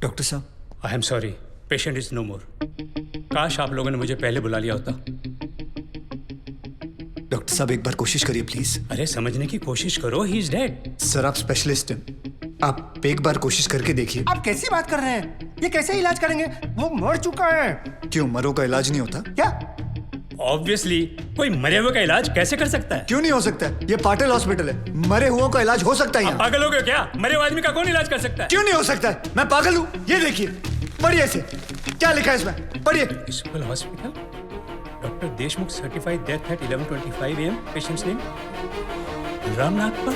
Doctor साहब, I am sorry, patient is no more. काश आप लोगों ने मुझे पहले बुला लिया होता। डॉक्टर साहब एक बार कोशिश करिए प्लीज। अरे समझने की कोशिश करो, ही इज डेड। सर आप स्पेशलिस्ट हैं, आप एक बार कोशिश करके देखिए। आप कैसी बात कर रहे हैं? ये कैसे इलाज करेंगे? वो मर चुका है। क्यों, मरो का इलाज नहीं होता? क्या? ऑब्वियसली कोई मरे हुए का इलाज कैसे कर सकता है? क्यों नहीं हो सकता है? ये पाटिल हॉस्पिटल है, मरे हुओं का इलाज हो सकता है आप यहाँ। पागल हो गए क्या? मरे हुए आदमी का कौन इलाज कर सकता है? क्यों नहीं हो सकता है? मैं पागल हूँ? ये देखिए, पढ़िए इसे, क्या लिखा है इसमें, पढ़िए। Municipal hospital, doctor Deshmukh certified death eight 11:25 AM। Patients name Ramnath पर।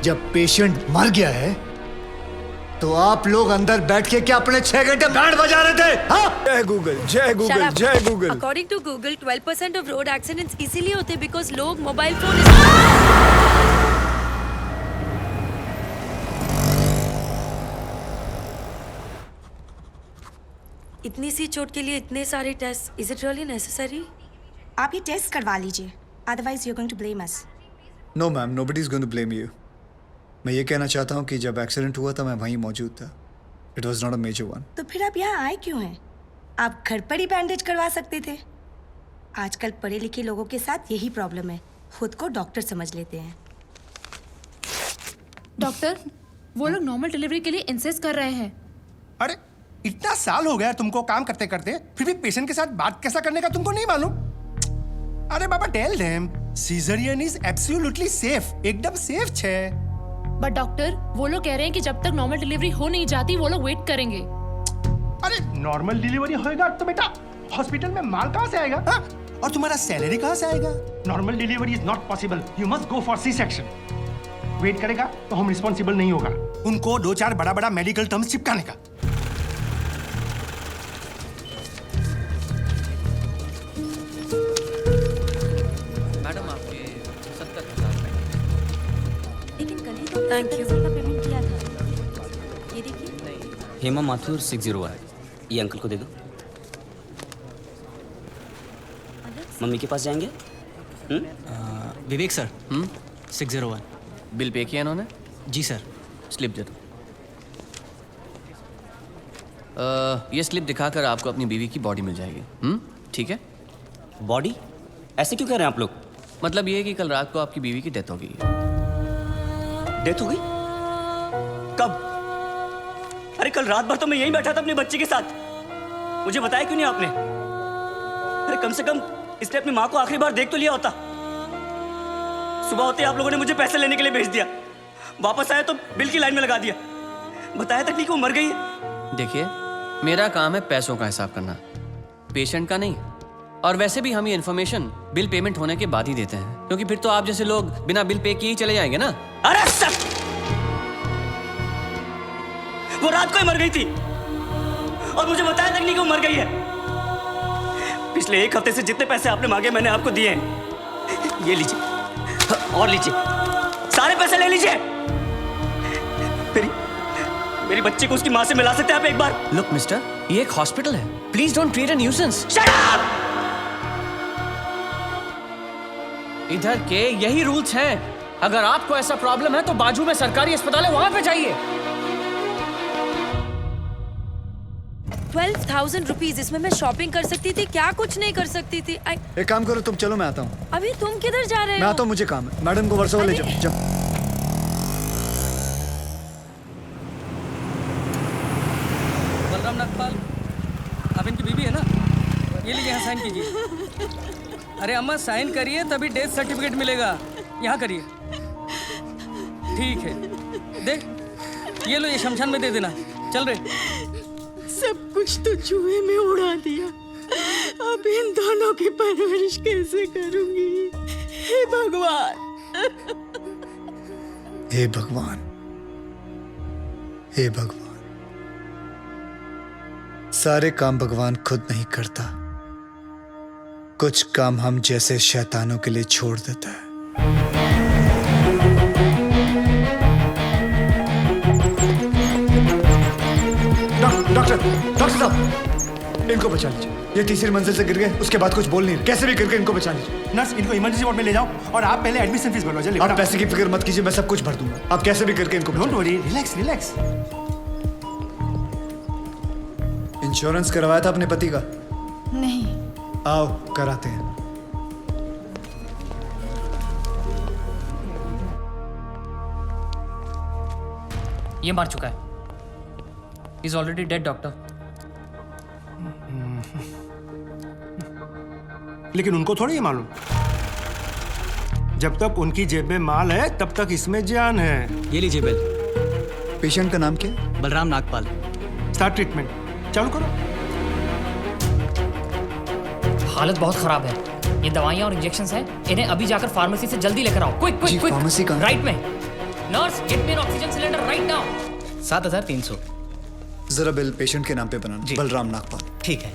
जब पेशेंट मर गया है तो आप लोग अंदर बैठ के क्या अपने 6 घंटे बैंड बजा रहे थे? हाँ? जय गूगल, जय गूगल, जय Google. According to Google, 12% of road accidents इसीलिए होते because लोग मोबाइल फोन इतनी सी चोट के लिए इतने सारे test, is it really necessary? आप ये टेस्ट करवा लीजिए, otherwise you are going to blame us. No ma'am, nobody is going to blame you. मैं ये कहना चाहता हूँ कि जब एक्सीडेंट हुआ था मैं वहीं मौजूद था। It was not a major one. तो फिर आप यहाँ आए क्यों हैं? आप घर पर ही बैंडेज करवा सकते थे। आजकल पढ़े लिखे लोगों के साथ यही प्रॉब्लम है, खुद को डॉक्टर समझ लेते हैं। डॉक्टर, वो लोग नॉर्मल डिलीवरी के लिए इंसिस्ट कर रहे हैं। अरे इतना साल हो गया तुमको काम करते करते, फिर भी पेशेंट के साथ बात कैसा करने का तुमको नहीं मालूम? अरे बाबा, tell them caesarean is absolutely safe, एकदम सेफ छे। बट डॉक्टर, वो लोग कह रहे हैं कि जब तक नॉर्मल डिलीवरी हो नहीं जाती वो लोग वेट करेंगे। अरे नॉर्मल डिलीवरी होएगा तो बेटा हॉस्पिटल में माल कहाँ से आएगा? हा? और तुम्हारा सैलरी कहाँ से आएगा? Normal delivery is not possible, you must go for C section. Wait करेगा तो हम रिस्पॉन्सिबल नहीं होगा। उनको 2-4 बड़ा बड़ा मेडिकल टर्म्स चिपकाने का। मैडम आपके 70,000। लेकिन कल ही तो थैंक यू का पेमेंट किया था। ये देखिए। हेमा माथुर 601। ये अंकल को दे दो। मम्मी के पास जाएंगे? विवेक सर, 601। बिल पे किया इन्होंने? जी सर। स्लिप दे दो। ये स्लिप दिखाकर आपको अपनी बीवी की बॉडी मिल जाएगी। ठीक है? बॉडी? ऐसे क्यों कह रहे हैं आप लोग? मतलब ये है कि कल रात को आपकी बीवी की डेथ हो गई है। डेथ हो गई? कब? अरे कल रात भर तो मैं यहीं बैठा था अपने बच्चे के साथ। मुझे बताया क्यों नहीं आपने? अरे कम से कम इसने अपनी माँ को आखिरी बार देख तो लिया होता। सुबह होते आप लोगों ने मुझे पैसे लेने के लिए भेज दिया, वापस आया तो बिल की लाइन में लगा दिया, बताया तक नहीं कि वो मर गई है। देखिए, मेरा काम है पैसों का हिसाब करना, पेशेंट का नहीं। और वैसे भी हम ये इन्फॉर्मेशन बिल पेमेंट होने के बाद ही देते हैं, क्योंकि फिर तो आप जैसे लोग बिना बिल पे किए ही चले जाएंगे ना। अरे सर, वो रात को ही मर गई थी और मुझे बताया तक नहीं कि वो मर गई है। पिछले 1 हफ्ते से जितने पैसे आपने मांगे मैंने आपको दिए हैं। ये लीजिए और लीजिए, सारे पैसे ले लीजिए। मेरी बच्ची को उसकी माँ से मिला सकते हैं आप एक बार? लुक मिस्टर, ये एक हॉस्पिटल है, please don't create a nuisance. Shut up! इधर के यही रूल्स हैं। अगर आपको ऐसा प्रॉब्लम है तो बाजू में सरकारी अस्पताल है, वहां पे जाइए। 12,000 रुपीज, इसमें मैं शॉपिंग कर सकती थी, क्या कुछ नहीं कर सकती थी। एक काम करो, तुम चलो, मैं आता हूँ। अभी तुम किधर जा रहे हो? मैं आता हूँ, मुझे काम है। मैडम को वर्सोवा ले जाओ, जाओ। बलराम नागपाल, आप इनकी बीवी है ना? ये लीजिए, यहाँ साइन कीजिए। अरे अम्मा, साइन करिए तभी डेथ सर्टिफिकेट मिलेगा। यहाँ करिए। ठीक है, देख ये लो, ये शमशान में दे देना। चल रहे। सब कुछ तो चूहे में उड़ा दिया, अब इन दोनों की परवरिश कैसे करूंगी? हे भगवान, हे भगवान, हे भगवान। सारे काम भगवान खुद नहीं करता, कुछ काम हम जैसे शैतानों के लिए छोड़ देता है। डॉक्टर साहब, इनको बचा लीजिए। ये तीसरी मंजिल से गिर गए, उसके बाद कुछ बोल नहीं रहे। कैसे भी करके इनको बचा लीजिए। नर्स, इनको इमरजेंसी वार्ड में ले जाओ और आप पहले एडमिशन फीस भरवा। जल्दी। आप पैसे की फिक्र मत कीजिए, मैं सब कुछ भर दूंगा। आप कैसे भी करके इनको don't worry, relax relax. Insurance करवाया था अपने पति का? नहीं। आओ कराते हैं। ये मार चुका है। Is already dead doctor. लेकिन उनको थोड़ी ये मालूम, जब तक उनकी जेब में माल है तब तक इसमें जान है। ये लीजिए बिल। पेशेंट का नाम क्या है? बलराम नागपाल। स्टार्ट ट्रीटमेंट, चालू करो। हालत बहुत खराब है। ये दवाइयाँ और इंजेक्शंस हैं। इन्हें अभी जाकर फार्मेसी से जल्दी लेकर आओ। Quick quick quick. फार्मेसी कहाँ? राइट में। Nurse get me N oxygen cylinder right now. 7300। जरा बिल पेशेंट के नाम पे बनाना। बलराम नागपाल। ठीक है।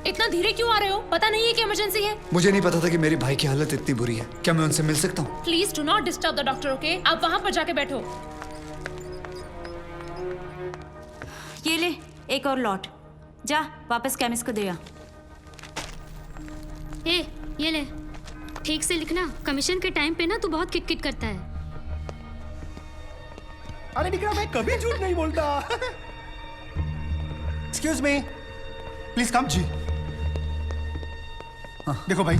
इतना धीरे क्यों आ रहे हो? पता नहीं है कि इमरजेंसी है। मुझे नहीं पता था कि मेरी भाई की हालत इतनी बुरी है। क्या मैं उनसे मिल सकता हूँ? Please do not disturb the doctor, okay? आप वहां पर जाके बैठो। ये ले एक और लॉट, जा वापस केमिस्ट को दे आ। ये ले, ठीक से लिखना। कमीशन के टाइम पे ना तू बहुत किट करता है। अरे निकला, मैं कभी झूठ नहीं बोलता। Excuse me, please come. जी देखो भाई,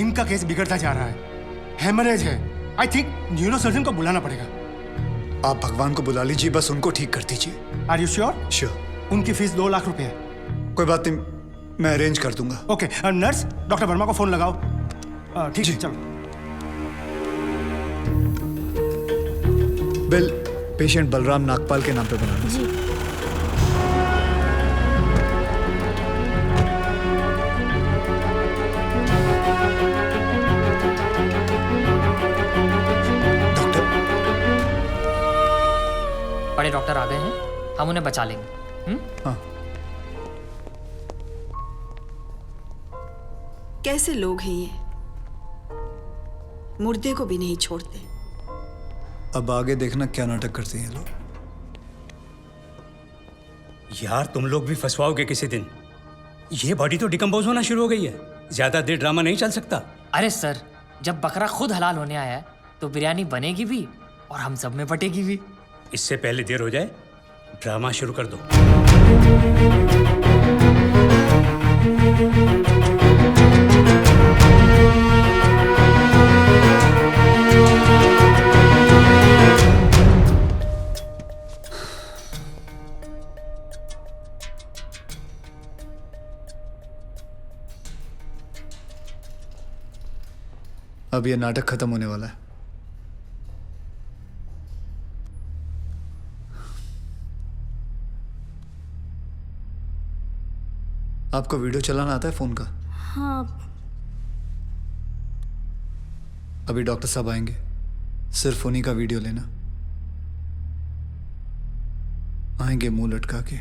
इनका केस बिगड़ता जा रहा है। हेमरेज है। आई थिंक न्यूरो सर्जन को बुलाना पड़ेगा। आप भगवान को बुला लीजिए, बस उनको ठीक कर दीजिए। Are you sure? श्योर। उनकी फीस 2 लाख रुपए है। कोई बात नहीं, मैं अरेंज कर दूंगा। ओके नर्स, डॉक्टर वर्मा को फोन लगाओ। ठीक है, चलो। बिल पेशेंट बलराम नागपाल के नाम पे बनाना। जी डॉक्टर, बड़े डॉक्टर आ गए हैं, हम उन्हें बचा लेंगे। हाँ। कैसे लोग हैं ये, मुर्दे को भी नहीं छोड़ते। अब आगे देखना क्या नाटक करते हैं ये लोग। यार तुम लोग भी फंसवाओगे किसी दिन। ये बॉडी तो डिकम्पोज होना शुरू हो गई है। ज्यादा देर ड्रामा नहीं चल सकता। अरे सर, जब बकरा खुद हलाल होने आया है तो बिरयानी बनेगी भी और हम सब में बटेगी भी। इससे पहले देर हो जाए, ड्रामा शुरू कर दो। अब ये नाटक खत्म होने वाला है। आपको वीडियो चलाना आता है फोन का? हाँ। अभी डॉक्टर साहब आएंगे, सिर्फ उन्हीं का वीडियो लेना। आएंगे मुंह लटका के,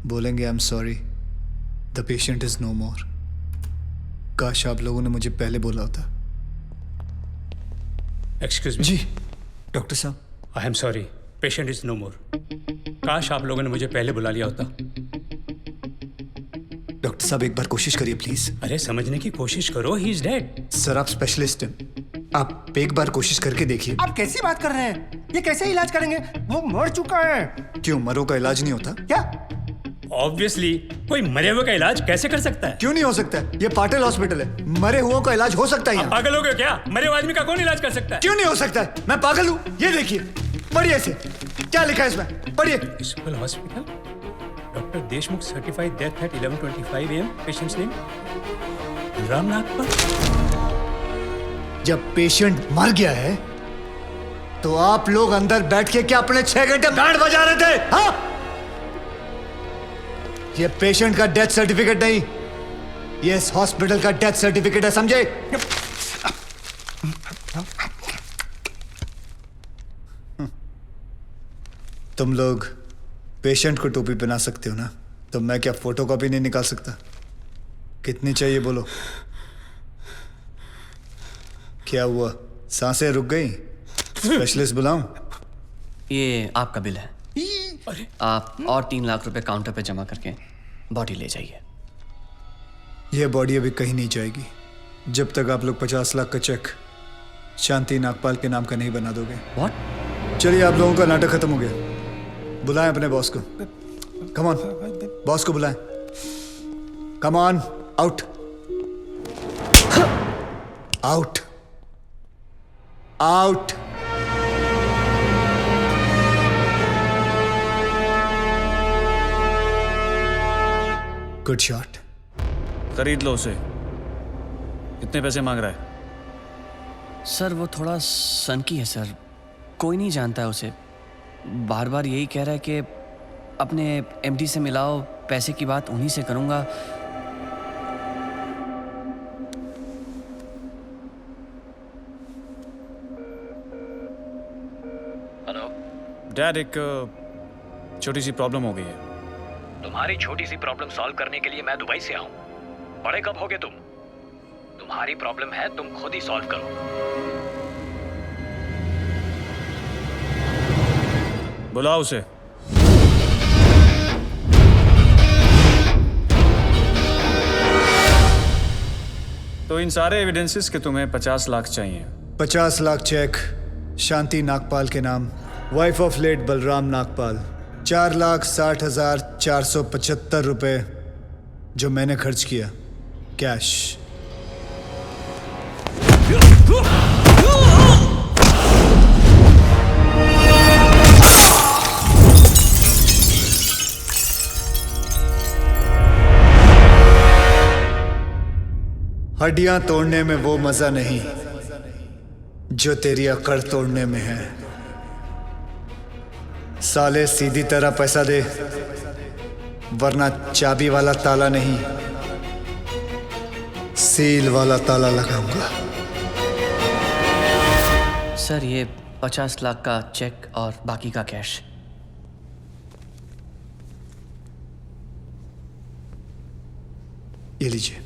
बोलेंगे I am sorry, the patient is no more. काश आप लोगों ने मुझे पहले बोला होता। Excuse me. जी डॉक्टर साहब। I am sorry, patient is no more. काश आप लोगों ने मुझे पहले बुला लिया होता। डॉक्टर साहब एक बार कोशिश करिए प्लीज। अरे समझने की कोशिश करो, ही इज डेड। सर आप स्पेशलिस्ट हैं, आप एक बार कोशिश करके देखिए। आप कैसी बात कर रहे हैं? ये कैसे इलाज करेंगे? वो मर चुका है। क्यों, मरो का इलाज नहीं होता क्या? ऑब्वियसली, कोई मरे हुए का इलाज कैसे कर सकता है? क्यों नहीं हो सकता है? ये पाटिल हॉस्पिटल है, मरे हुओं का इलाज हो सकता है यहाँ। पागल हो गए क्या? मरे हुए आदमी का कौन इलाज कर सकता है? क्यों नहीं हो सकता है? मैं पागल हूँ? ये देखिए, पढ़िए इसे, क्या लिखा है इसमें, पढ़िए। Municipal hospital, doctor Deshmukh certified death eight 11:25 AM। Patients name Balram Nagpal. जब पेशेंट मर गया है तो आप लोग अंदर बैठ के क्या अपने 6 घंटे बैंड बजा रहे थे? हाँ? ये पेशेंट का डेथ सर्टिफिकेट नहीं, ये इस हॉस्पिटल का डेथ सर्टिफिकेट है, समझे? तुम लोग पेशेंट को टोपी पहना सकते हो ना, तो मैं क्या फोटोकॉपी नहीं निकाल सकता? कितनी चाहिए बोलो? क्या हुआ, सांसें रुक गई? स्पेशलिस्ट बुलाऊं? ये आपका बिल है। आप और 3 लाख रुपए काउंटर पे जमा करके बॉडी ले जाइए। यह बॉडी अभी कहीं नहीं जाएगी जब तक आप लोग 50 लाख का चेक शांति नागपाल के नाम का नहीं बना दोगे। व्हाट? चलिए, आप लोगों का नाटक खत्म हो गया। बुलाएं अपने बॉस को। कम ऑन, बॉस को बुलाएं। Come on, out out out. Good shot. खरीद लो उसे। कितने पैसे मांग रहा है? सर वो थोड़ा सनकी है सर, कोई नहीं जानता है उसे। बार बार यही कह रहा है कि अपने एमडी से मिलाओ, पैसे की बात उन्हीं से करूँगा। हेलो डैड, एक छोटी सी प्रॉब्लम हो गई है। तुम्हारी छोटी सी प्रॉब्लम सॉल्व करने के लिए मैं दुबई से आऊं? बड़े कब होगे तुम? तुम्हारी प्रॉब्लम है, तुम खुद ही सॉल्व करो। बुलाओ उसे। तो इन सारे एविडेंसेस के तुम्हें 50 लाख चाहिए। 50 लाख चेक शांति नागपाल के नाम, wife of late Balram Nagpal. 4,60,475 रुपए जो मैंने खर्च किया, कैश। हड्डियां तोड़ने में वो मजा नहीं जो तेरी अकड़ तोड़ने में है। साले सीधी तरह पैसा दे, वरना चाबी वाला ताला नहीं, सील वाला ताला लगाऊंगा। सर ये 50 लाख का चेक और बाकी का कैश। ये लीजिए,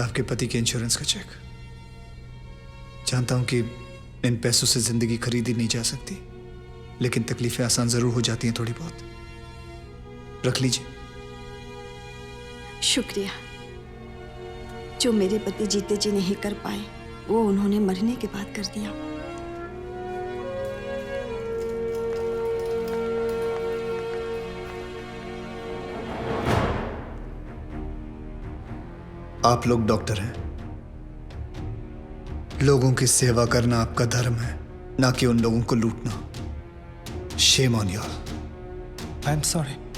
आपके पति के इंश्योरेंस का चेक। जानता हूं कि इन पैसों से जिंदगी खरीदी नहीं जा सकती, लेकिन तकलीफें आसान जरूर हो जाती हैं थोड़ी बहुत। रख लीजिए। शुक्रिया। जो मेरे पति जीते जी नहीं कर पाए, वो उन्होंने मरने के बाद कर दिया। आप लोग डॉक्टर हैं, लोगों की सेवा करना आपका धर्म है, ना कि उन लोगों को लूटना। Shame on you all. I am sorry.